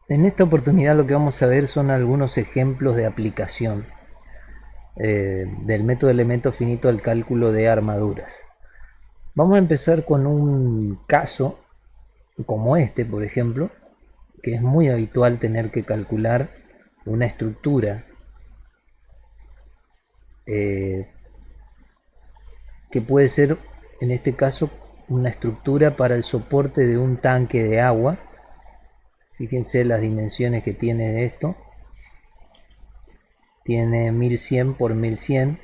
En esta oportunidad lo que vamos a ver son algunos ejemplos de aplicación del método de elemento finito al cálculo de armaduras. Vamos a empezar con un caso como este, por ejemplo, que es muy habitual tener que calcular una estructura eh, que puede ser, en este caso, una estructura para el soporte de un tanque de agua. Fíjense las dimensiones que tiene esto. Tiene 1100 por 1100,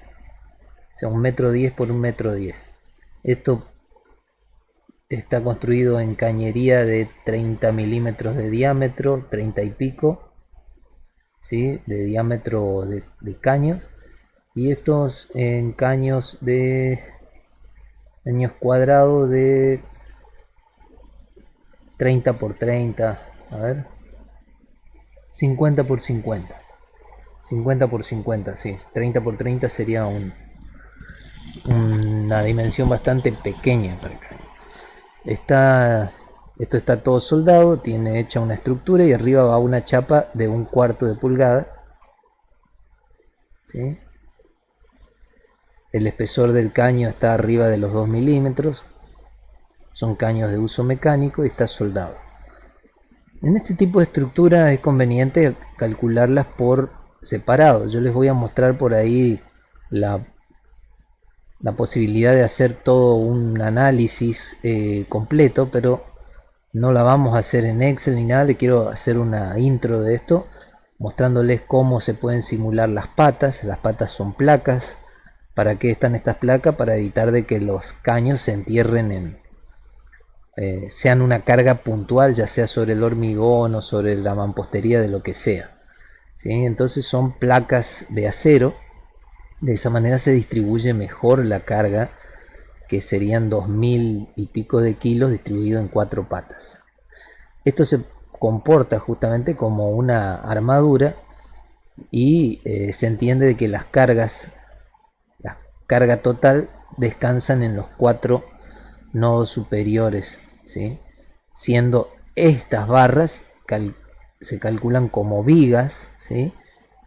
o sea, 1,10 m por 1,10 m. Esto está construido en cañería de 30 milímetros de diámetro, 30 y pico, ¿sí? De diámetro de caños. Y estos en caños cuadrados de 30 por 30, a ver, 50 por 50. 50 por 50, sí. 30 por 30 sería una dimensión bastante pequeña para acá. Esto está todo soldado, tiene hecha una estructura y arriba va una chapa de 1/4 de pulgada, ¿sí? El espesor del caño está arriba de los 2 milímetros. Son caños de uso mecánico y está soldado. En este tipo de estructura es conveniente calcularlas por separado. Yo les voy a mostrar por ahí la posibilidad de hacer todo un análisis completo, pero no la vamos a hacer en Excel ni nada. Le quiero hacer una intro de esto, mostrándoles cómo se pueden simular las patas. Las patas son placas. ¿Para qué están estas placas? Para evitar de que los caños se entierren sean una carga puntual, ya sea sobre el hormigón o sobre la mampostería de lo que sea, ¿sí? Entonces son placas de acero. De esa manera se distribuye mejor la carga, que serían 2000 y pico de kilos distribuido en 4 patas. Esto se comporta justamente como una armadura y se entiende de que la carga total descansan en los 4 nodos superiores, ¿sí? Siendo estas barras se calculan como vigas, ¿sí?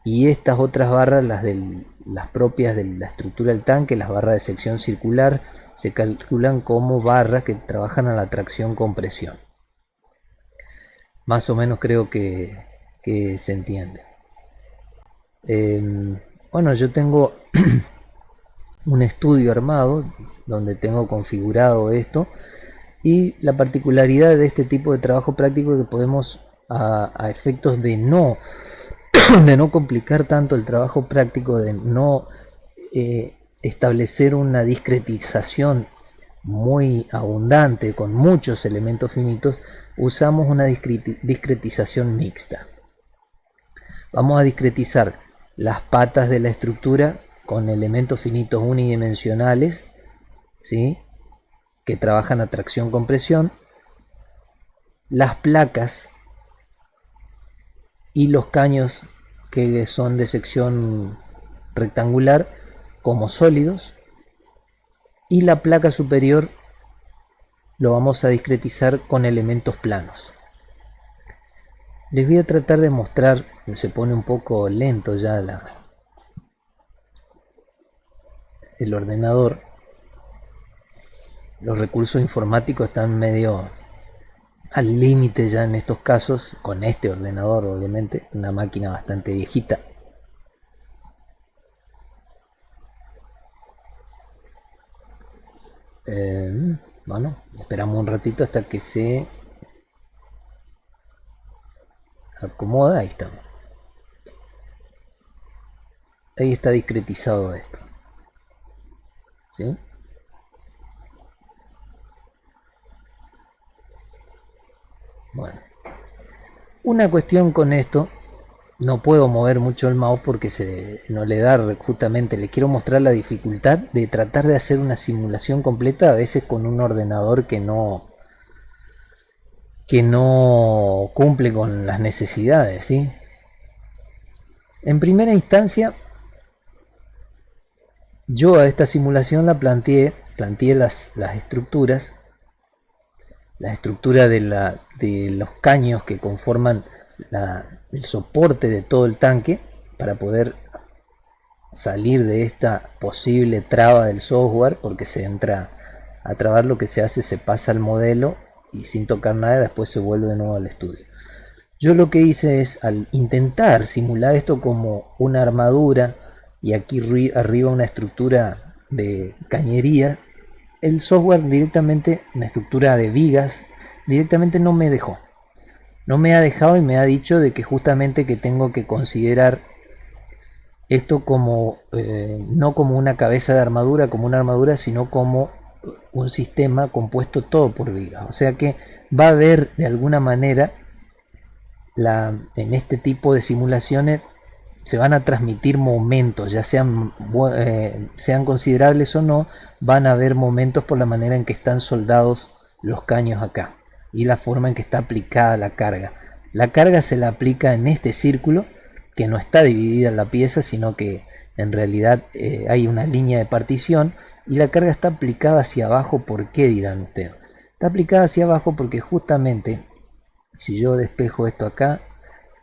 Y estas otras barras, las propias de la estructura del tanque, las barras de sección circular, se calculan como barras que trabajan a la tracción compresión. Más o menos creo que se entiende. Bueno, yo tengo un estudio armado donde tengo configurado esto, y la particularidad de este tipo de trabajo práctico es que podemos, a efectos de no de no complicar tanto el trabajo práctico, de no establecer una discretización muy abundante con muchos elementos finitos, usamos una discretización mixta. Vamos a discretizar las patas de la estructura con elementos finitos unidimensionales, ¿sí? Que trabajan a tracción-compresión, las placas y los caños que son de sección rectangular como sólidos, y la placa superior lo vamos a discretizar con elementos planos. Les voy a tratar de mostrar, se pone un poco lento ya el ordenador. Los recursos informáticos están medio al límite ya en estos casos, con este ordenador obviamente, una máquina bastante viejita. Bueno, esperamos un ratito hasta que se acomoda. Ahí estamos. Ahí está discretizado esto, ¿sí? Bueno, una cuestión con esto, no puedo mover mucho el mouse porque no le da justamente. Les quiero mostrar la dificultad de tratar de hacer una simulación completa, a veces con un ordenador que no cumple con las necesidades, ¿sí? En primera instancia, yo a esta simulación la planteé las estructuras, la estructura de los caños que conforman el soporte de todo el tanque para poder salir de esta posible traba del software, porque se entra a trabar. Lo que se hace, se pasa al modelo y sin tocar nada después se vuelve de nuevo al estudio. Yo lo que hice es, al intentar simular esto como una armadura y aquí arriba una estructura de cañería, el software directamente, una estructura de vigas, directamente no me dejó. No me ha dejado y me ha dicho de que justamente que tengo que considerar esto como no como una cabeza de armadura, como una armadura, sino como un sistema compuesto todo por vigas. O sea que va a haber de alguna manera en este tipo de simulaciones se van a transmitir momentos, ya sean considerables o no, van a haber momentos por la manera en que están soldados los caños acá y la forma en que está aplicada la carga. La carga se la aplica en este círculo, que no está dividida en la pieza, sino que en realidad hay una línea de partición, y la carga está aplicada hacia abajo. ¿Por qué, dirán ustedes? Está aplicada hacia abajo porque justamente, si yo despejo esto acá,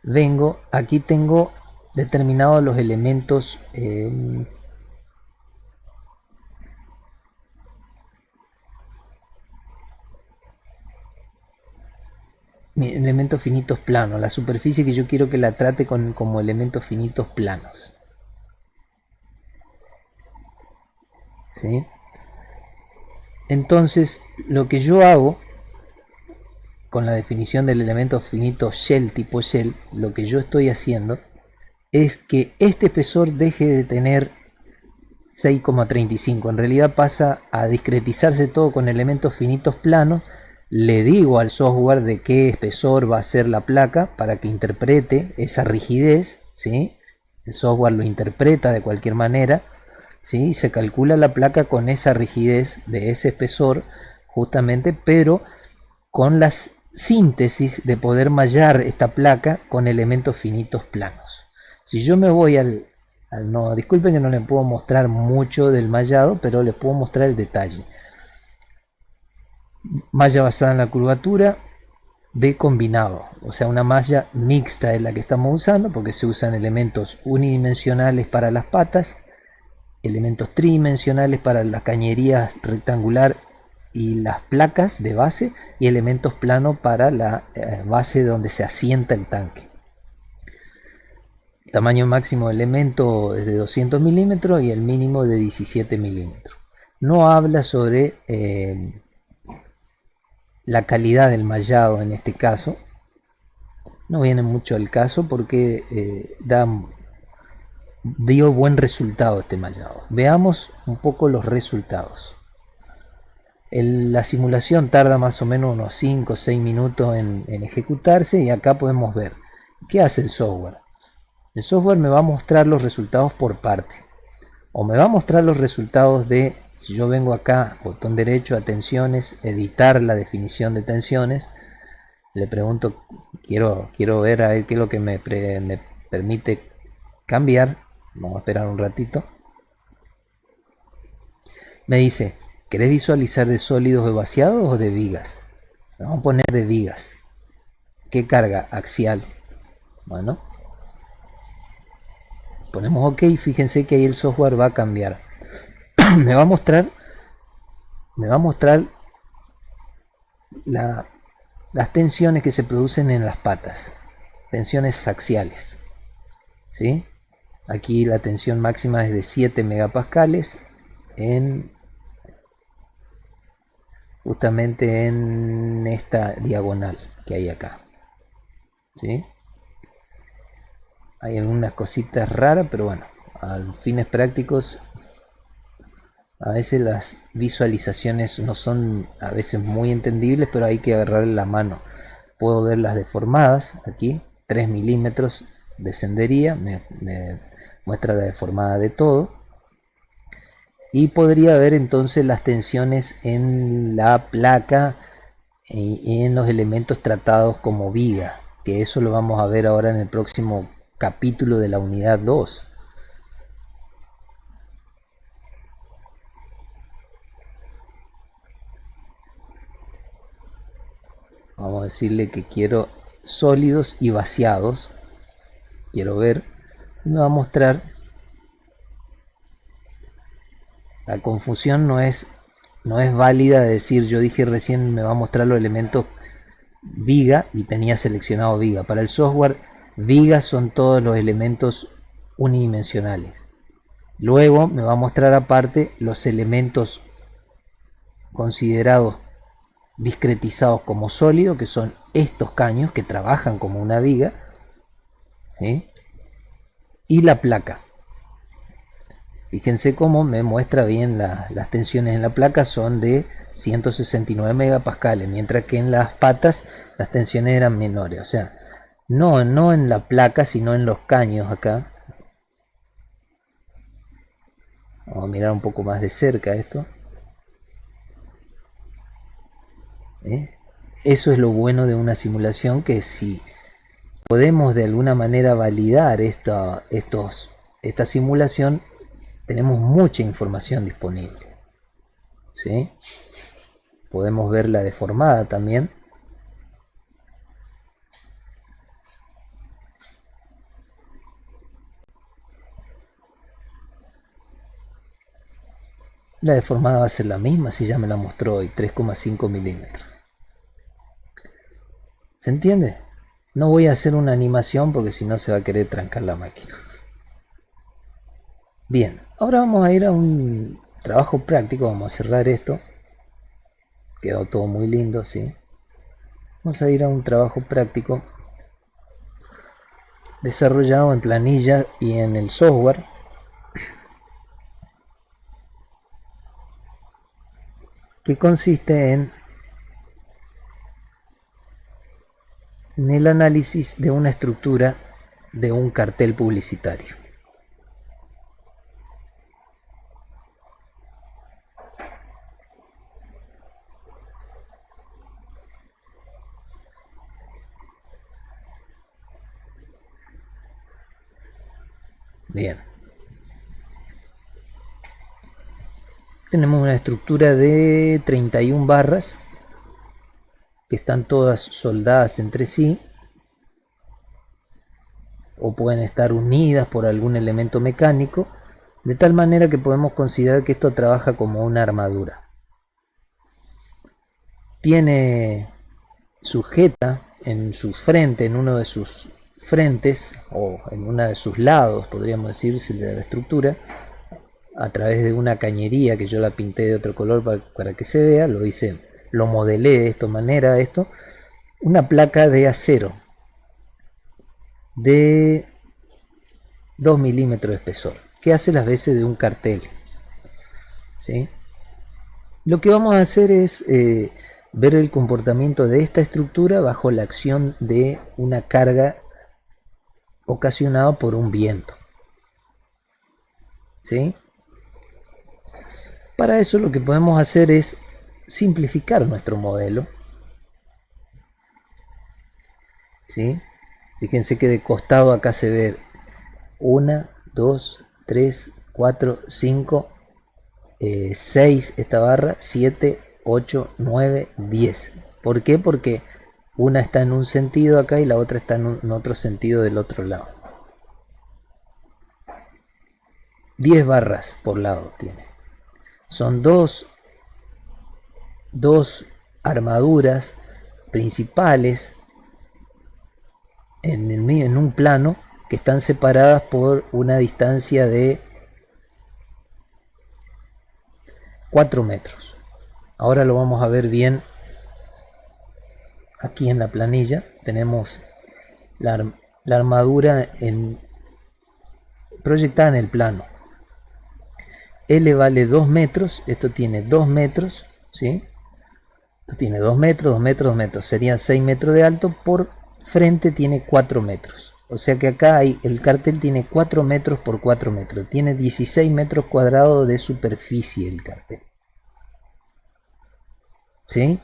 vengo, aquí tengo determinados los elementos elementos finitos planos, la superficie que yo quiero que la trate como elementos finitos planos, ¿sí? Entonces lo que yo hago con la definición del elemento finito shell, tipo shell, lo que yo estoy haciendo es que este espesor deje de tener 6,35, en realidad pasa a discretizarse todo con elementos finitos planos. Le digo al software de qué espesor va a ser la placa para que interprete esa rigidez, ¿sí? El software lo interpreta de cualquier manera, ¿sí? Se calcula la placa con esa rigidez de ese espesor justamente, pero con la síntesis de poder mallar esta placa con elementos finitos planos. Si yo me voy no, disculpen que no les puedo mostrar mucho del mallado, pero les puedo mostrar el detalle. Malla basada en la curvatura de combinado, o sea, una malla mixta es la que estamos usando, porque se usan elementos unidimensionales para las patas, elementos tridimensionales para la cañería rectangular y las placas de base, y elementos planos para la base donde se asienta el tanque. El tamaño máximo de elemento es de 200 milímetros y el mínimo de 17 milímetros. No habla sobre la calidad del mallado en este caso. No viene mucho al caso porque dio buen resultado este mallado. Veamos un poco los resultados. La simulación tarda más o menos unos 5 o 6 minutos en ejecutarse, y acá podemos ver qué hace el software. El software me va a mostrar los resultados por parte, o me va a mostrar los resultados de, si yo vengo acá, botón derecho a tensiones, editar la definición de tensiones, le pregunto, quiero ver a ver qué es lo que me permite cambiar. Vamos a esperar un ratito. Me dice, ¿querés visualizar de sólidos o vaciados o de vigas? Vamos a poner de vigas. ¿Qué carga? Axial. Bueno, ponemos OK. Fíjense que ahí el software va a cambiar. me va a mostrar las tensiones que se producen en las patas, tensiones axiales, ¿sí? Aquí la tensión máxima es de 7 megapascales justamente en esta diagonal que hay acá, ¿sí? Hay algunas cositas raras, pero bueno, a fines prácticos, a veces las visualizaciones no son a veces muy entendibles, pero hay que agarrarle la mano. Puedo verlas deformadas aquí, 3 milímetros descendería, me muestra la deformada de todo. Y podría ver entonces las tensiones en la placa y en los elementos tratados como viga, que eso lo vamos a ver ahora en el próximo capítulo de la unidad 2. Vamos a decirle que quiero sólidos y vaciados. Quiero ver, me va a mostrar. La confusión no es válida de decir, yo dije recién me va a mostrar los elementos viga y tenía seleccionado viga. Para el software, vigas son todos los elementos unidimensionales. Luego me va a mostrar aparte los elementos considerados discretizados como sólido, que son estos caños que trabajan como una viga, ¿sí? Y la placa. Fíjense cómo me muestra bien las tensiones en la placa, son de 169 megapascales, mientras que en las patas las tensiones eran menores. O sea, no en la placa, sino en los caños acá. Vamos a mirar un poco más de cerca esto. Eso es lo bueno de una simulación, que si podemos de alguna manera validar esta simulación, tenemos mucha información disponible, ¿sí? Podemos verla deformada también. La deformada va a ser la misma, si ya me la mostró hoy, 3,5 milímetros. ¿Se entiende? No voy a hacer una animación porque si no se va a querer trancar la máquina. Bien, ahora vamos a ir a un trabajo práctico. Vamos a cerrar esto. Quedó todo muy lindo, ¿sí? Vamos a ir a un trabajo práctico desarrollado en planilla y en el software, que consiste en el análisis de una estructura de un cartel publicitario. Bien. Tenemos una estructura de 31 barras que están todas soldadas entre sí, o pueden estar unidas por algún elemento mecánico, de tal manera que podemos considerar que esto trabaja como una armadura. Tiene sujeta en su frente, en uno de sus frentes, o en uno de sus lados, podríamos decir, de la estructura, a través de una cañería que yo la pinté de otro color para que se vea, lo modelé de esta manera, una placa de acero de 2 milímetros de espesor, que hace las veces de un cartel, ¿sí? Lo que vamos a hacer es ver el comportamiento de esta estructura bajo la acción de una carga ocasionada por un viento, ¿sí? Para eso lo que podemos hacer es simplificar nuestro modelo, ¿sí? Fíjense que de costado acá se ve 1, 2, 3, 4, 5, 6 esta barra, 7, 8, 9, 10. ¿Por qué? Porque una está en un sentido acá y la otra está en otro sentido del otro lado. 10 barras por lado tiene. Son dos armaduras principales en un plano, que están separadas por una distancia de 4 metros. Ahora lo vamos a ver bien. Aquí en la planilla tenemos la armadura proyectada en el plano. L vale 2 metros, esto tiene 2 metros, ¿sí? Esto tiene 2 metros, 2 metros, 2 metros, serían 6 metros de alto, por frente tiene 4 metros. O sea que acá el cartel tiene 4 metros por 4 metros, tiene 16 metros cuadrados de superficie el cartel, ¿sí?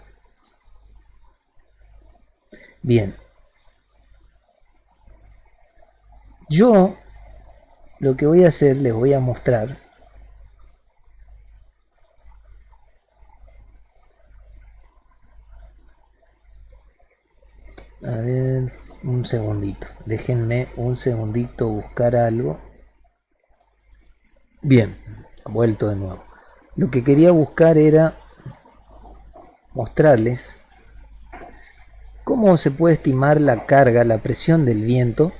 Bien, yo lo que voy a hacer, les voy a mostrar A ver, un segundito. Déjenme un segundito buscar algo. Bien, vuelto de nuevo. Lo que quería buscar era mostrarles cómo se puede estimar la carga, la presión del viento,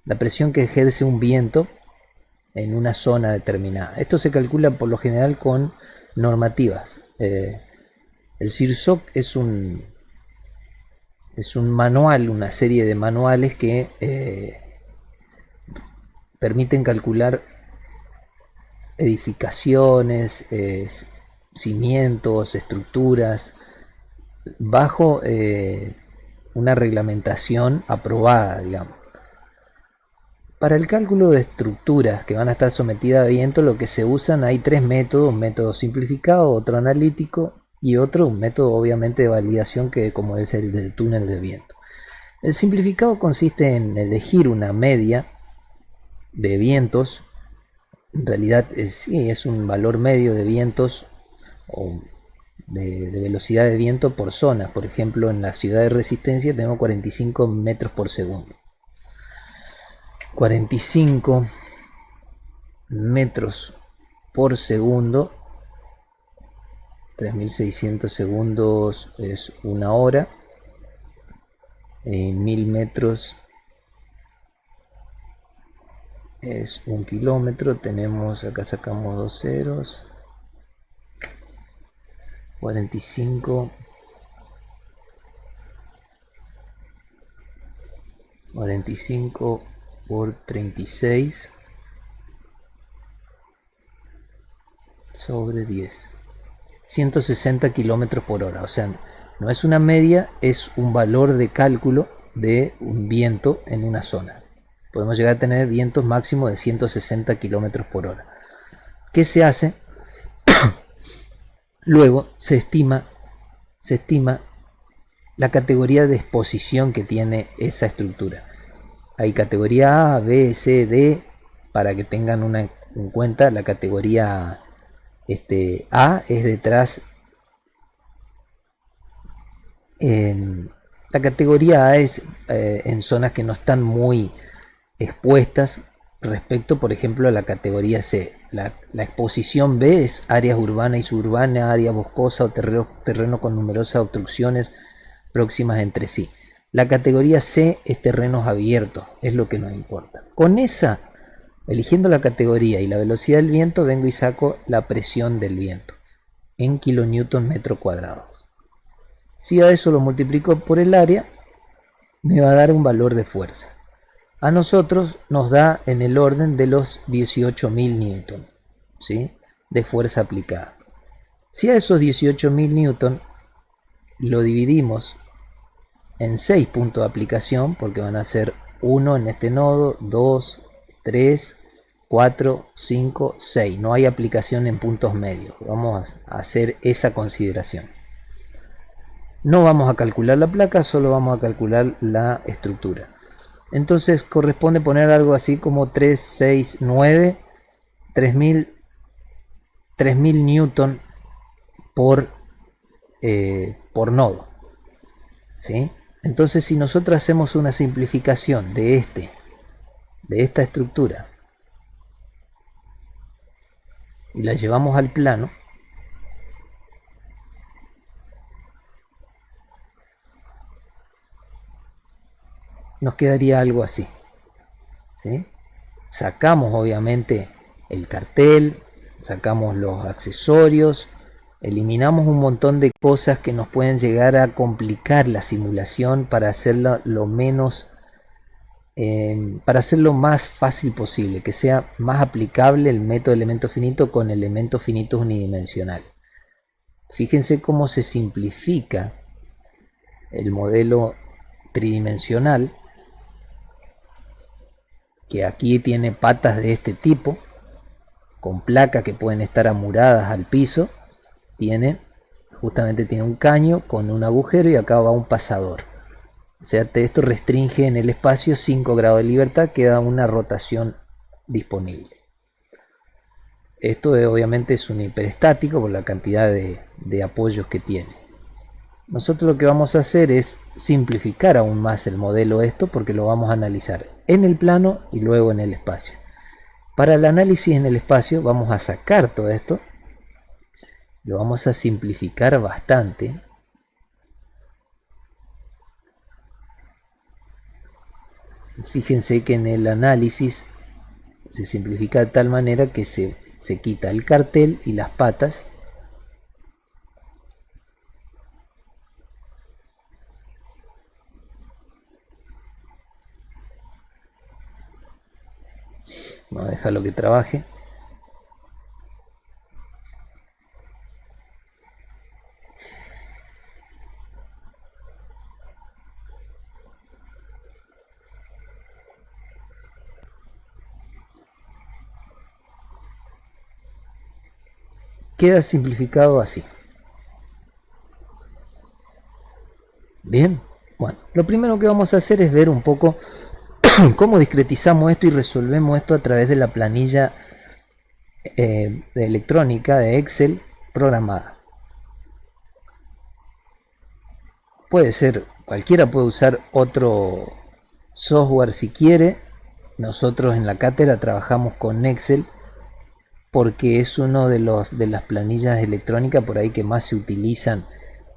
la presión que ejerce un viento en una zona determinada. Esto se calcula por lo general con normativas. El CIRSOC es un manual, una serie de manuales que permiten calcular edificaciones, cimientos, estructuras, bajo una reglamentación aprobada, digamos. Para el cálculo de estructuras que van a estar sometidas a viento, lo que se usan, hay tres métodos: un método simplificado, otro analítico y otro, un método obviamente de validación, que como es el del túnel de viento. El simplificado consiste en elegir una media de vientos. En realidad sí, es un valor medio de vientos o de velocidad de viento por zona. Por ejemplo, en la ciudad de Resistencia tenemos 45 metros por segundo. 45 metros por segundo, 3600 segundos es una hora. 1000 metros es un kilómetro. Tenemos acá, sacamos dos ceros. 45 por 36 sobre 10, 160 kilómetros por hora. O sea, no es una media, es un valor de cálculo de un viento en una zona. Podemos llegar a tener vientos máximos de 160 kilómetros por hora. ¿Qué se hace? Luego se estima la categoría de exposición que tiene esa estructura. Hay categoría A, B, C, D, para que tengan en cuenta. La categoría A es detrás. La categoría A es en zonas que no están muy expuestas respecto, por ejemplo, a la categoría C. La exposición B es áreas urbanas y suburbanas, áreas boscosas o terreno con numerosas obstrucciones próximas entre sí. La categoría C es terrenos abiertos, es lo que nos importa. Con esa, eligiendo la categoría y la velocidad del viento, vengo y saco la presión del viento en kilonewton metro cuadrado. Si a eso lo multiplico por el área, me va a dar un valor de fuerza. A nosotros nos da en el orden de los 18.000 newton, ¿sí?, de fuerza aplicada. Si a esos 18.000 newton lo dividimos en 6 puntos de aplicación, porque van a ser 1 en este nodo, 2, 3, 4, 5, 6. No hay aplicación en puntos medios. Vamos a hacer esa consideración. No vamos a calcular la placa, solo vamos a calcular la estructura. Entonces corresponde poner algo así como 3, 6, 9, 3000 newton por nodo, ¿sí? Entonces, si nosotros hacemos una simplificación de esta estructura y la llevamos al plano, nos quedaría algo así, ¿sí? Sacamos obviamente el cartel, sacamos los accesorios, eliminamos un montón de cosas que nos pueden llegar a complicar la simulación para hacerla para hacerlo más fácil posible, que sea más aplicable el método de elemento finito con elementos finitos unidimensionales. Fíjense cómo se simplifica el modelo tridimensional, que aquí tiene patas de este tipo, con placas que pueden estar amuradas al piso. Justamente tiene un caño con un agujero y acá va un pasador. O sea, esto restringe en el espacio 5 grados de libertad, queda una rotación disponible. Esto obviamente es un hiperestático por la cantidad de apoyos que tiene. nosotros lo que vamos a hacer es simplificar aún más el modelo esto, porque lo vamos a analizar en el plano y luego en el espacio. Para el análisis en el espacio vamos a sacar todo esto, lo vamos a simplificar bastante. Fíjense que en el análisis se simplifica de tal manera que se quita el cartel y las patas. Vamos a dejarlo que trabaje. Queda simplificado así. Bien, bueno, lo primero que vamos a hacer es ver un poco cómo discretizamos esto y resolvemos esto a través de la planilla de electrónica de Excel programada. Puede ser, cualquiera puede usar otro software si quiere. Nosotros en la cátedra trabajamos con Excel porque es uno de las planillas electrónicas por ahí que más se utilizan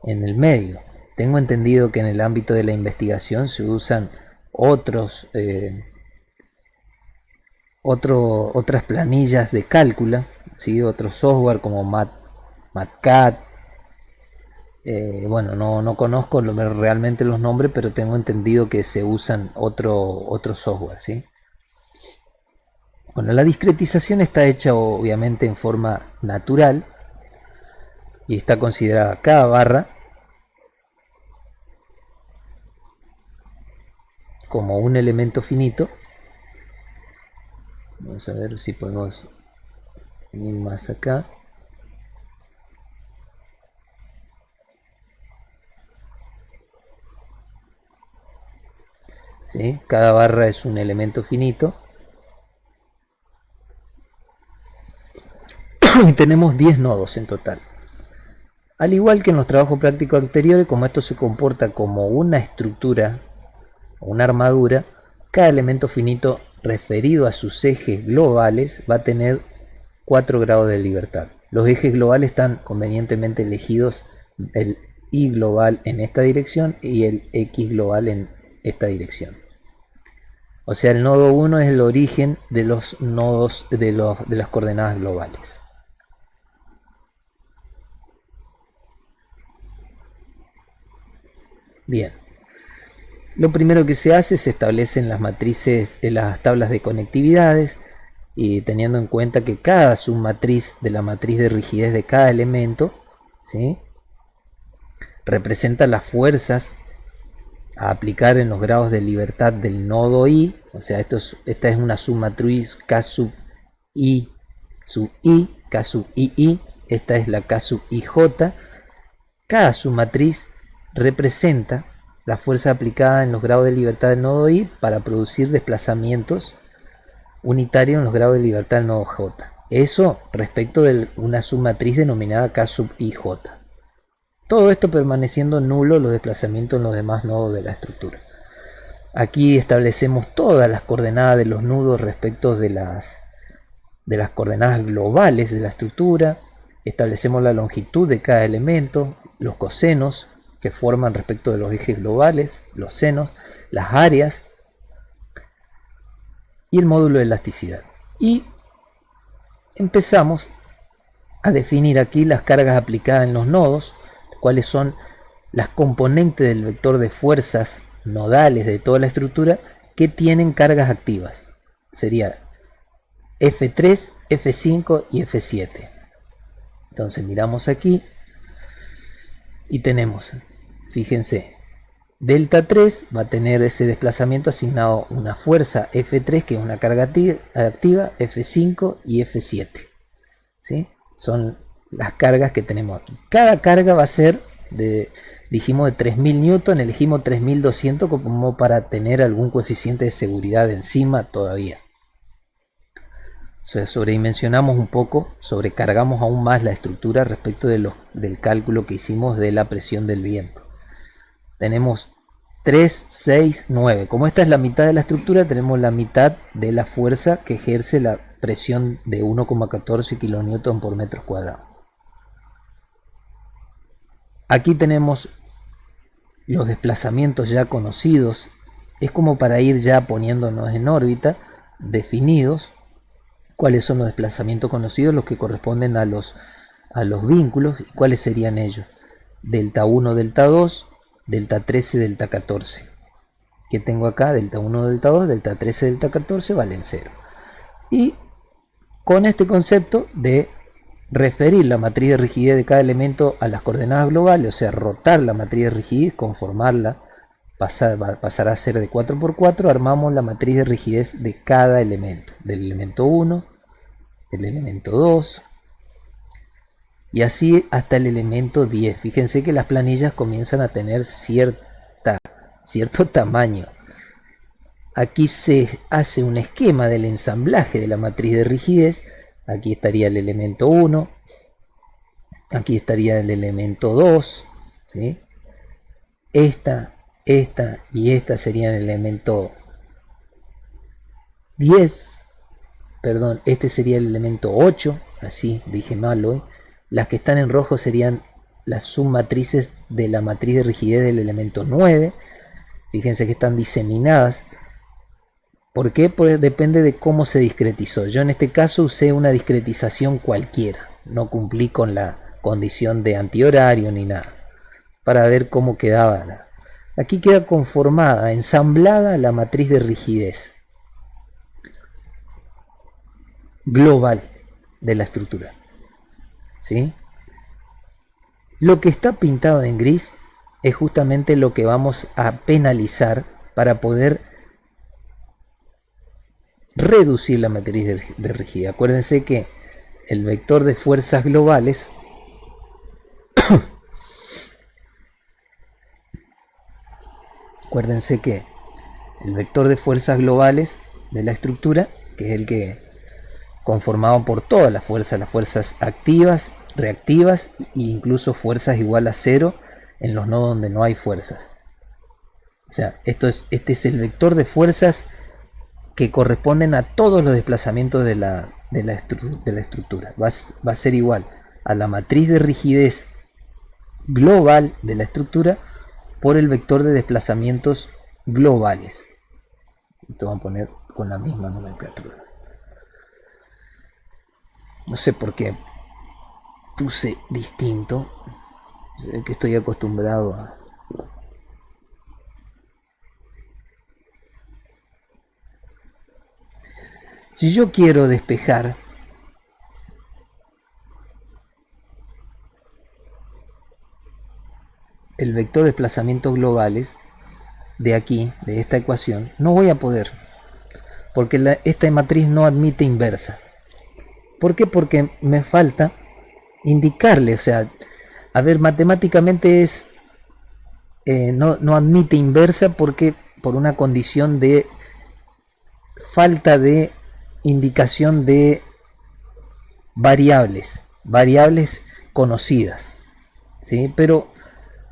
en el medio. Tengo entendido que en el ámbito de la investigación se usan otras planillas de cálculo, ¿sí? Otros software como MATCAD. Bueno, no conozco realmente los nombres, pero tengo entendido que se usan otro software, ¿sí? Bueno, la discretización está hecha obviamente en forma natural y está considerada cada barra como un elemento finito. Vamos a ver si podemos ir más acá. ¿Sí? Cada barra es un elemento finito. Y tenemos 10 nodos en total. Al igual que en los trabajos prácticos anteriores, como esto se comporta como una estructura o una armadura, cada elemento finito referido a sus ejes globales va a tener 4 grados de libertad. Los ejes globales están convenientemente elegidos, el Y global en esta dirección y el X global en esta dirección. O sea, el nodo 1 es el origen de los nodos de las coordenadas globales. Bien, lo primero que se hace es establecen las matrices, las tablas de conectividades, y teniendo en cuenta que cada submatriz de la matriz de rigidez de cada elemento, ¿sí?, representa las fuerzas a aplicar en los grados de libertad del nodo I. O sea, esta es una submatriz K sub I sub I, K sub II, esta es la K sub IJ. Cada submatriz representa la fuerza aplicada en los grados de libertad del nodo I para producir desplazamientos unitarios en los grados de libertad del nodo J. Eso respecto de una submatriz denominada K sub IJ. Todo esto permaneciendo nulo los desplazamientos en los demás nodos de la estructura. Aquí establecemos todas las coordenadas de los nudos respecto de las coordenadas globales de la estructura. Establecemos la longitud de cada elemento, los cosenos que forman respecto de los ejes globales, los senos, las áreas y el módulo de elasticidad. Y empezamos a definir aquí las cargas aplicadas en los nodos, cuáles son las componentes del vector de fuerzas nodales de toda la estructura que tienen cargas activas. Sería F3, F5 y F7. Entonces miramos aquí y tenemos, fíjense, delta 3 va a tener ese desplazamiento asignado una fuerza F3, que es una carga activa, F5 y F7. ¿Sí? Son las cargas que tenemos aquí. Cada carga va a ser dijimos de 3000 newton, elegimos 3200 como para tener algún coeficiente de seguridad encima todavía. sobredimensionamos un poco, sobrecargamos aún más la estructura respecto del cálculo que hicimos de la presión del viento. Tenemos 3, 6, 9. Como esta es la mitad de la estructura, tenemos la mitad de la fuerza que ejerce la presión de 1,14 kN por metro cuadrado. Aquí tenemos los desplazamientos ya conocidos. Es como para ir ya poniéndonos en órbita, definidos. ¿Cuáles son los desplazamientos conocidos? Los que corresponden a los vínculos. ¿Y cuáles serían ellos? Delta 1, delta 2, delta 13, delta 14. ¿Qué tengo acá? Delta 1, delta 2, delta 13, delta 14 valen 0. Y con este concepto de referir la matriz de rigidez de cada elemento a las coordenadas globales, o sea, rotar la matriz de rigidez, conformarla, pasará a ser de 4×4, armamos la matriz de rigidez de cada elemento, del elemento 1, del elemento 2, y así hasta el elemento 10. Fíjense que las planillas comienzan a tener cierto tamaño. Aquí se hace un esquema del ensamblaje de la matriz de rigidez. Aquí estaría el elemento 1, aquí estaría el elemento 2, ¿sí? Esta y esta serían el elemento 10, perdón, este sería el elemento 8, así dije mal hoy. Las que están en rojo serían las submatrices de la matriz de rigidez del elemento 9. Fíjense que están diseminadas. ¿Por qué? Pues depende de cómo se discretizó. Yo en este caso usé una discretización cualquiera. No cumplí con la condición de antihorario ni nada. Para ver cómo quedaba. Aquí queda conformada, ensamblada la matriz de rigidez global de la estructura. ¿Sí? Lo que está pintado en gris es justamente lo que vamos a penalizar para poder reducir la matriz de rigidez. Acuérdense que el vector de fuerzas globales acuérdense que el vector de fuerzas globales de la estructura, que es el que conformado por todas las fuerzas activas, reactivas e incluso fuerzas igual a 0 en los nodos donde no hay fuerzas. O sea, este es el vector de fuerzas que corresponden a todos los desplazamientos de la estructura. Va a ser igual a la matriz de rigidez global de la estructura por el vector de desplazamientos globales. Esto vamos a poner con la misma nomenclatura. No sé por qué puse distinto. Sé que estoy acostumbrado a... Si yo quiero despejar el vector de desplazamientos globales de aquí, de esta ecuación, no voy a poder, porque esta matriz no admite inversa. ¿Por qué? Porque me falta indicarle, o sea, a ver, matemáticamente es no admite inversa porque por una condición de falta de indicación de variables conocidas, ¿sí? Pero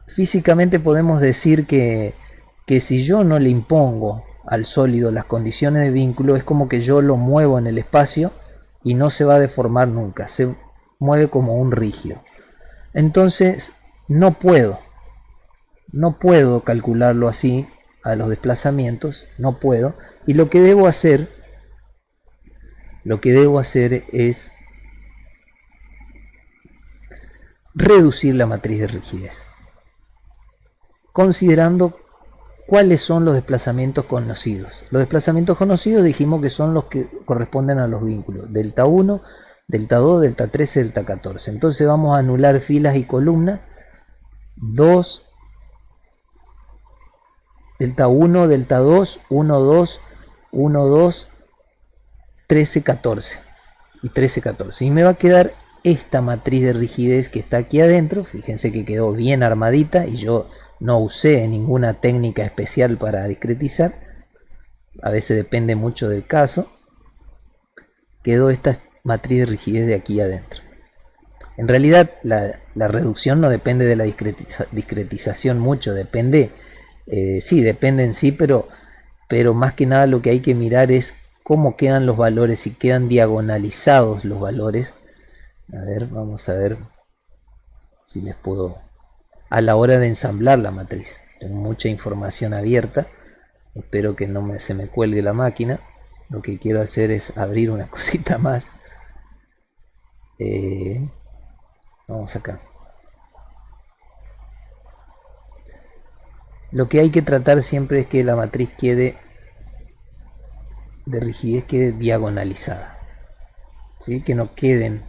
físicamente podemos decir que si yo no le impongo al sólido las condiciones de vínculo, es como que yo lo muevo en el espacio y no se va a deformar nunca, se mueve como un rígido. Entonces no puedo calcularlo así a los desplazamientos, no puedo, y lo que debo hacer es reducir la matriz de rigidez, considerando cuáles son los desplazamientos conocidos. Los desplazamientos conocidos dijimos que son los que corresponden a los vínculos, delta 1, delta 2, delta 13, delta 14. Entonces vamos a anular filas y columnas, 2, delta 1, delta 2, 1, 2, 1, 2, 13, 14 y 13, 14. Y me va a quedar esta matriz de rigidez que está aquí adentro. Fíjense que quedó bien armadita y yo no usé ninguna técnica especial para discretizar. A veces depende mucho del caso. quedó esta matriz de rigidez de aquí adentro. En realidad la reducción no depende de la discretización mucho, depende, sí, depende en sí, pero más que nada lo que hay que mirar es cómo quedan los valores, si quedan diagonalizados los valores. A ver, vamos a ver si les puedo, a la hora de ensamblar la matriz. Tengo mucha información abierta, espero que no se me cuelgue la máquina. Lo que quiero hacer es abrir una cosita más. Vamos acá. Lo que hay que tratar siempre es que la matriz quede de rigidez, quede diagonalizada, ¿sí? Que no queden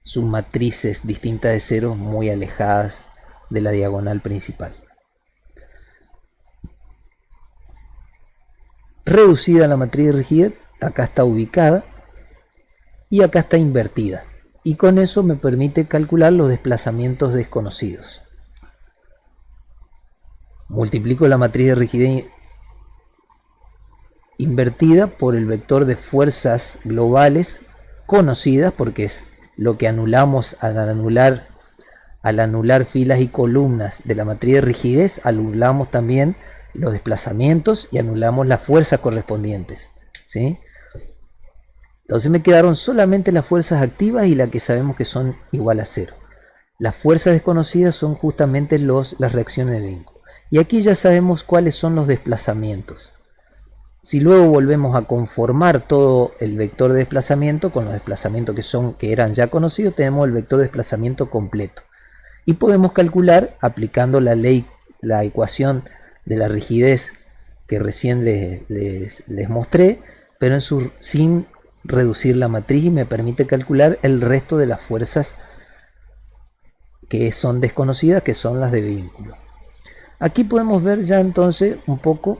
sus matrices distintas de cero muy alejadas de la diagonal principal. Reducida la matriz de rigidez, acá está ubicada y acá está invertida, y con eso me permite calcular los desplazamientos desconocidos. Multiplico la matriz de rigidez invertida por el vector de fuerzas globales conocidas, porque es lo que anulamos al anular filas y columnas de la matriz de rigidez. Anulamos también los desplazamientos y anulamos las fuerzas correspondientes, ¿sí? Entonces me quedaron solamente las fuerzas activas y las que sabemos que son igual a cero. Las fuerzas desconocidas son justamente las reacciones de vínculo. Y aquí ya sabemos cuáles son los desplazamientos. Si luego volvemos a conformar todo el vector de desplazamiento con los desplazamientos que eran ya conocidos, tenemos el vector de desplazamiento completo. Y podemos calcular aplicando la ecuación de la rigidez que recién les mostré, pero sin reducir la matriz, y me permite calcular el resto de las fuerzas que son desconocidas, que son las de vínculo. Aquí podemos ver ya entonces un poco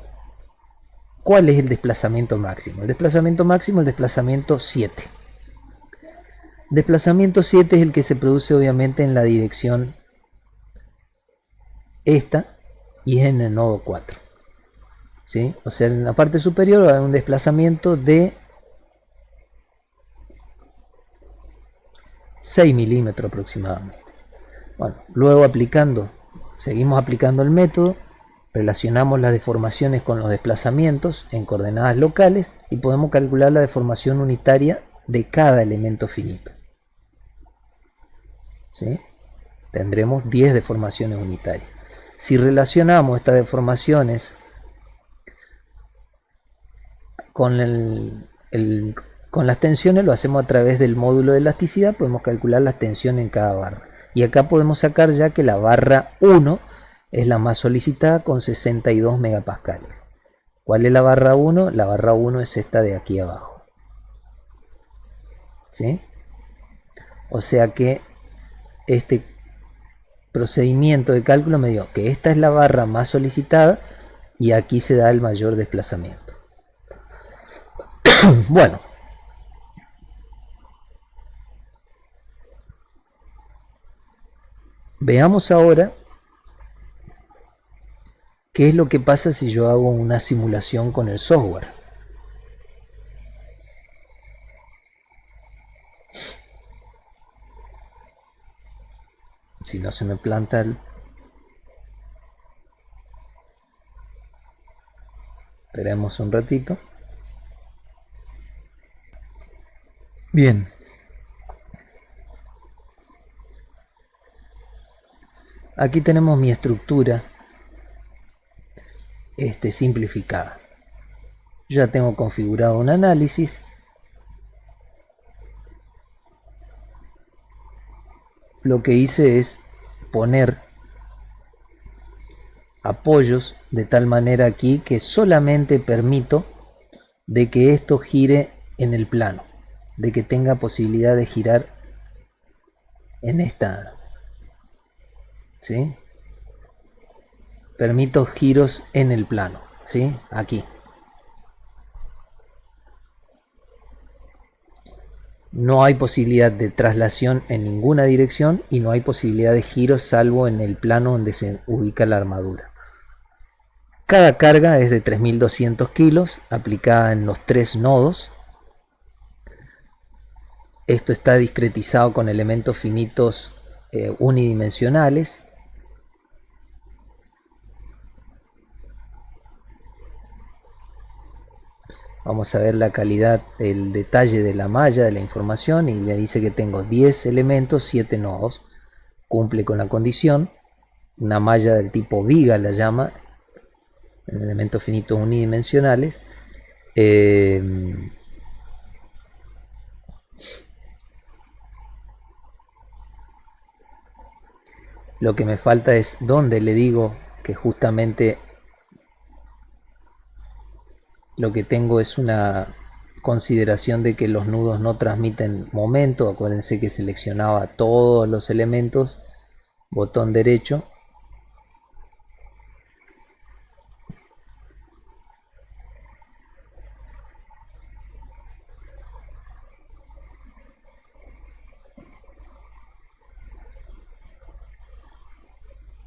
cuál es el desplazamiento máximo. El desplazamiento máximo es el desplazamiento 7. Desplazamiento 7 es el que se produce obviamente en la dirección esta y es en el nodo 4. ¿Sí? O sea, en la parte superior va a haber un desplazamiento de 6 milímetros aproximadamente. Bueno, luego seguimos aplicando el método, relacionamos las deformaciones con los desplazamientos en coordenadas locales y podemos calcular la deformación unitaria de cada elemento finito. ¿Sí? Tendremos 10 deformaciones unitarias. Si relacionamos estas deformaciones con las tensiones, lo hacemos a través del módulo de elasticidad, podemos calcular las tensiones en cada barra. Y acá podemos sacar ya que la barra 1 es la más solicitada con 62 megapascales. ¿Cuál es la barra 1? La barra 1 es esta de aquí abajo. ¿Sí? O sea que este procedimiento de cálculo me dio que esta es la barra más solicitada y aquí se da el mayor desplazamiento. Bueno, veamos ahora qué es lo que pasa si yo hago una simulación con el software. Si no se me planta Esperemos un ratito. Bien. Aquí tenemos mi estructura simplificada. Ya tengo configurado un análisis. Lo que hice es poner apoyos de tal manera aquí que solamente permito de que esto gire en el plano, de que tenga posibilidad de girar en esta, ¿sí? Permito giros en el plano, ¿sí? Aquí. No hay posibilidad de traslación en ninguna dirección y no hay posibilidad de giro salvo en el plano donde se ubica la armadura. Cada carga es de 3200 kilos aplicada en los 3 nodos. Esto está discretizado con elementos finitos unidimensionales. Vamos a ver la calidad, el detalle de la malla, de la información, y le dice que tengo 10 elementos, 7 nodos. Cumple con la condición. Una malla del tipo viga la llama, en elementos finitos unidimensionales. Lo que me falta es donde le digo que justamente lo que tengo es una consideración de que los nudos no transmiten momento. Acuérdense que seleccionaba todos los elementos, botón derecho,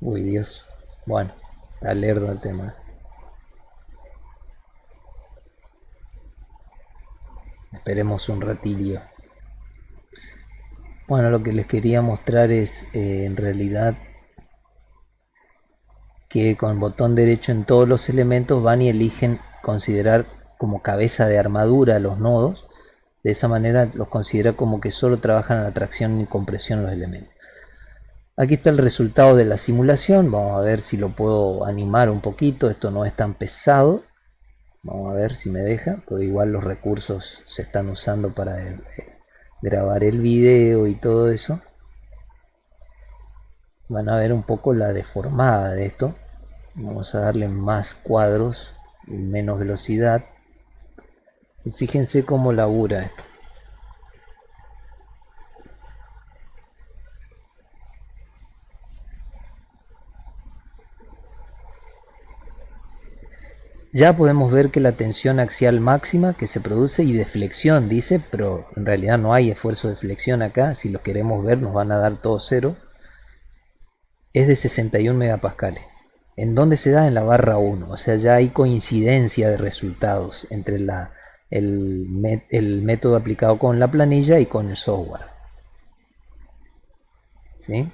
uy Dios, bueno, está lerdo el tema. Esperemos un ratillo. Bueno, lo que les quería mostrar es en realidad que con botón derecho en todos los elementos van y eligen considerar como cabeza de armadura los nodos. De esa manera los considera como que solo trabajan en la tracción y compresión los elementos. Aquí está el resultado de la simulación. Vamos a ver si lo puedo animar un poquito. Esto no es tan pesado. Vamos a ver si me deja, pero igual los recursos se están usando para grabar el video y todo eso. Van a ver un poco la deformada de esto. Vamos a darle más cuadros y menos velocidad. Y fíjense cómo labura esto. Ya podemos ver que la tensión axial máxima que se produce y de flexión dice, pero en realidad no hay esfuerzo de flexión acá. Si lo queremos ver nos van a dar todo cero. Es de 61 megapascales. ¿En dónde se da? En la barra 1. O sea, ya hay coincidencia de resultados entre el método aplicado con la planilla y con el software. ¿Sí?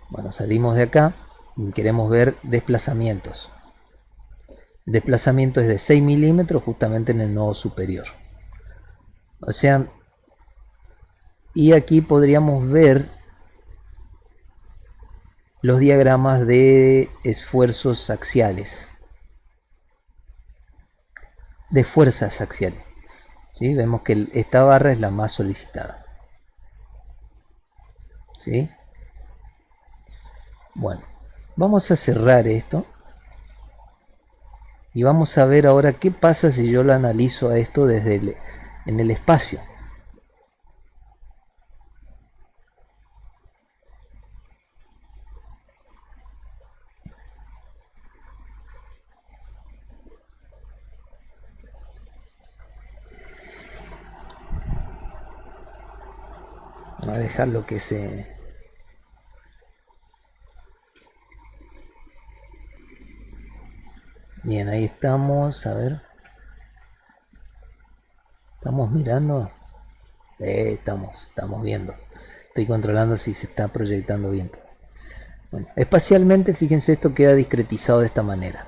Bueno, salimos de acá y queremos ver desplazamientos. El desplazamiento es de 6 milímetros justamente en el nodo superior. O sea, y aquí podríamos ver los diagramas de esfuerzos axiales, de fuerzas axiales. ¿Sí? Vemos que esta barra es la más solicitada. ¿Sí? Bueno, vamos a cerrar esto y vamos a ver ahora qué pasa si yo lo analizo a esto desde en el espacio. Vamos a dejarlo que se... Bien, ahí estamos, a ver. Estamos mirando. Estamos viendo. Estoy controlando si se está proyectando bien. Bueno, espacialmente, fíjense, esto queda discretizado de esta manera.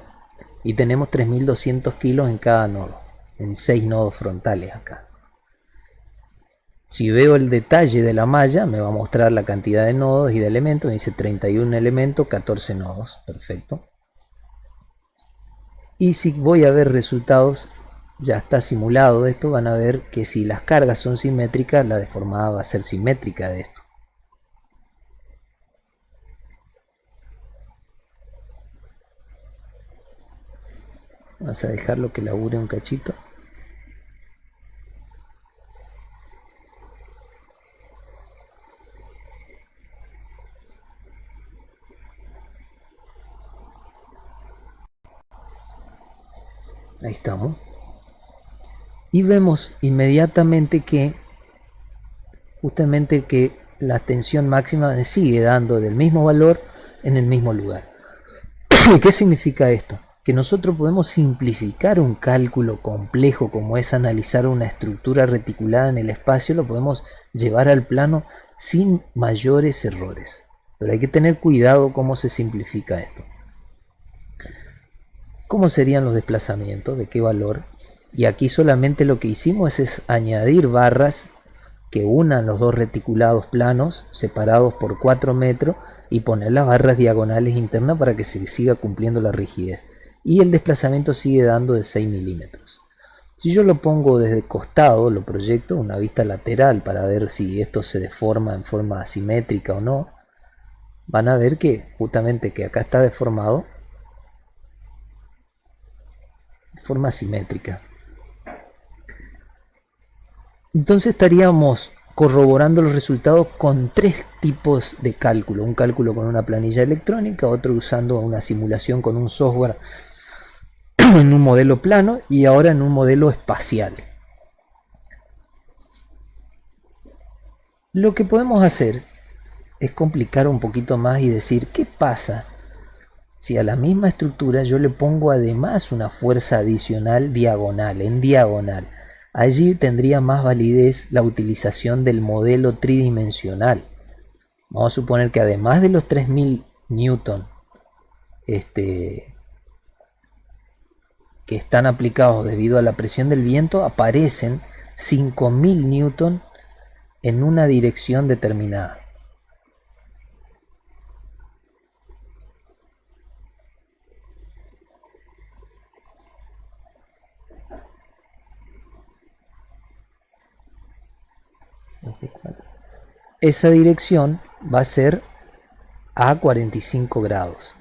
Y tenemos 3200 kilos en cada nodo, en 6 nodos frontales acá. Si veo el detalle de la malla, me va a mostrar la cantidad de nodos y de elementos. Me dice 31 elementos, 14 nodos. Perfecto. Y si voy a ver resultados, ya está simulado esto, van a ver que si las cargas son simétricas, la deformada va a ser simétrica de esto. Vamos a dejarlo que labure un cachito. Ahí estamos. Y vemos inmediatamente que justamente que la tensión máxima sigue dando del mismo valor en el mismo lugar. ¿Qué significa esto? que nosotros podemos simplificar un cálculo complejo como es analizar una estructura reticulada en el espacio, lo podemos llevar al plano sin mayores errores. Pero hay que tener cuidado cómo se simplifica esto. ¿Cómo serían los desplazamientos? ¿De qué valor? Y aquí solamente lo que hicimos es añadir barras que unan los dos reticulados planos separados por 4 metros y poner las barras diagonales internas para que se siga cumpliendo la rigidez. Y el desplazamiento sigue dando de 6 milímetros. Si yo lo pongo desde costado, lo proyecto una vista lateral para ver si esto se deforma en forma asimétrica o no, van a ver que justamente que acá está deformado de forma asimétrica. Entonces estaríamos corroborando los resultados con 3 tipos de cálculo. Un cálculo con una planilla electrónica, otro usando una simulación con un software en un modelo plano y ahora en un modelo espacial. Lo que podemos hacer es complicar un poquito más y decir qué pasa si a la misma estructura yo le pongo además una fuerza adicional diagonal, en diagonal. Allí tendría más validez la utilización del modelo tridimensional. Vamos a suponer que además de los 3000 newton que están aplicados debido a la presión del viento, aparecen 5000 newton en una dirección determinada. Esa dirección va a ser a 45 grados.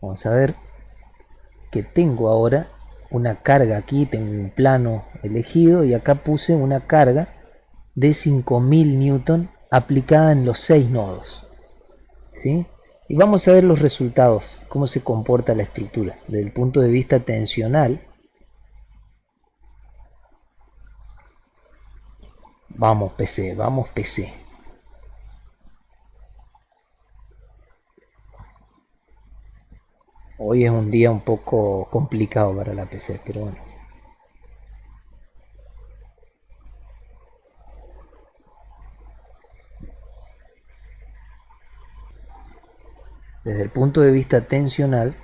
Vamos a ver que tengo ahora una carga aquí, tengo un plano elegido y acá puse una carga de 5000 newton aplicada en los 6 nodos, ¿sí? Y vamos a ver los resultados, cómo se comporta la estructura desde el punto de vista tensional. Vamos PC, vamos PC. Hoy es un día un poco complicado para la PC, pero bueno. Desde el punto de vista tensional,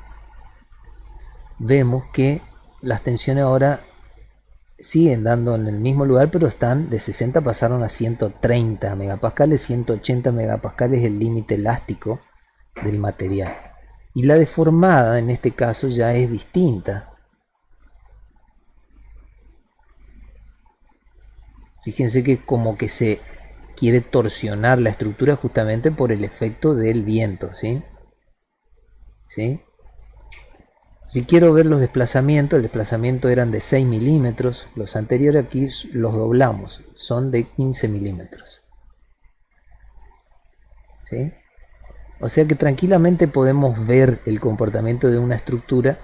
vemos que las tensiones ahora siguen dando en el mismo lugar, pero están de 60 pasaron a 130 megapascales, 180 megapascales es el límite elástico del material. Y la deformada en este caso ya es distinta. Fíjense que como que se quiere torsionar la estructura justamente por el efecto del viento, ¿sí? ¿Sí? Si quiero ver los desplazamientos, el desplazamiento eran de 6 milímetros, los anteriores aquí los doblamos, son de 15 milímetros. ¿Sí? O sea que tranquilamente podemos ver el comportamiento de una estructura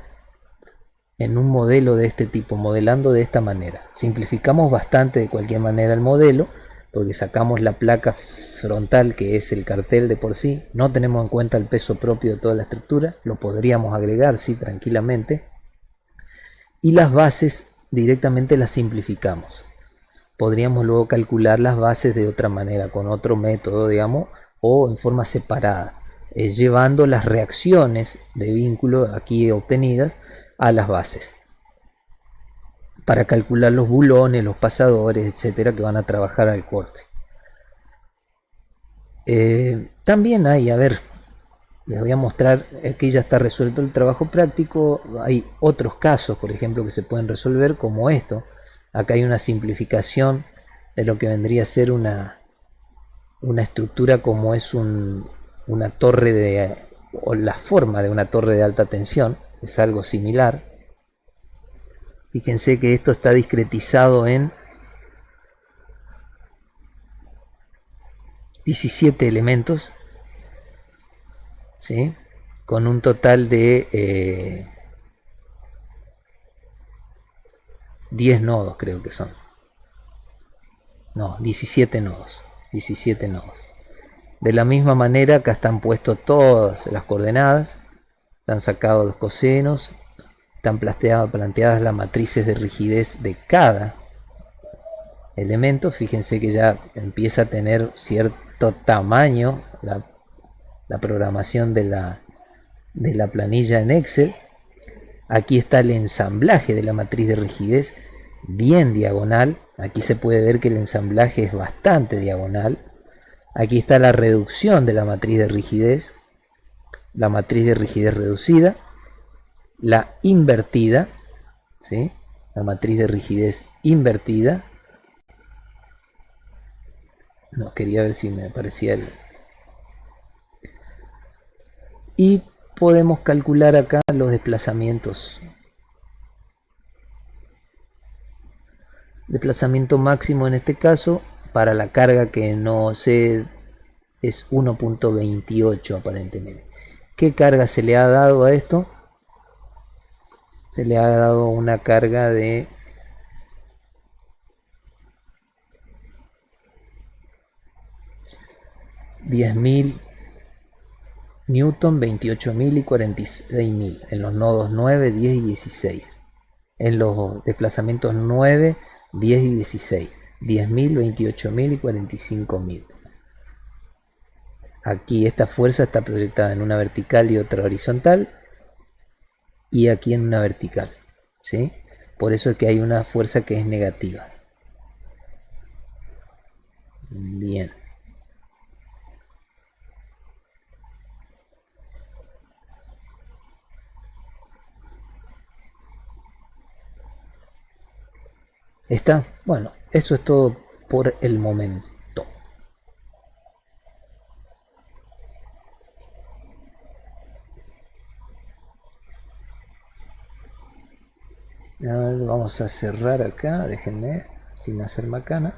en un modelo de este tipo, modelando de esta manera. Simplificamos bastante de cualquier manera el modelo, porque sacamos la placa frontal que es el cartel de por sí, no tenemos en cuenta el peso propio de toda la estructura, lo podríamos agregar sí tranquilamente, y las bases directamente las simplificamos. Podríamos luego calcular las bases de otra manera, con otro método, digamos, o en forma separada, llevando las reacciones de vínculo aquí obtenidas a las bases, para calcular los bulones, los pasadores, etcétera, que van a trabajar al corte. También hay, a ver, les voy a mostrar, aquí ya está resuelto el trabajo práctico. Hay otros casos, por ejemplo, que se pueden resolver como esto. Acá hay una simplificación de lo que vendría a ser una estructura como es una torre o la forma de una torre de alta tensión, es algo similar. Fíjense que esto está discretizado en 17 elementos, ¿sí? Con un total de 10 nodos creo que son. No, 17 nodos. 17 nodos. De la misma manera acá están puestos todas las coordenadas. están sacados los cosenos, están planteadas las matrices de rigidez de cada elemento. Fíjense que ya empieza a tener cierto tamaño la programación de la planilla en Excel. Aquí está el ensamblaje de la matriz de rigidez bien diagonal. Aquí se puede ver que el ensamblaje es bastante diagonal. Aquí está la reducción de la matriz de rigidez reducida, la invertida, ¿sí? La matriz de rigidez invertida. No, quería ver si me aparecía el... Y podemos calcular acá los desplazamientos. Desplazamiento máximo en este caso, para la carga que no sé, es 1.28 aparentemente. ¿Qué carga se le ha dado a esto? Se le ha dado una carga de 10.000 Newton, 28.000 y 46.000 en los nodos 9, 10 y 16. En los desplazamientos 9, 10 y 16. 10.000, 28.000 y 45.000. Aquí esta fuerza está proyectada en una vertical y otra horizontal. Y aquí en una vertical. ¿Sí? Por eso es que hay una fuerza que es negativa. Bien. ¿Está? Bueno, eso es todo por el momento. A ver, vamos a cerrar acá, déjenme, sin hacer macana.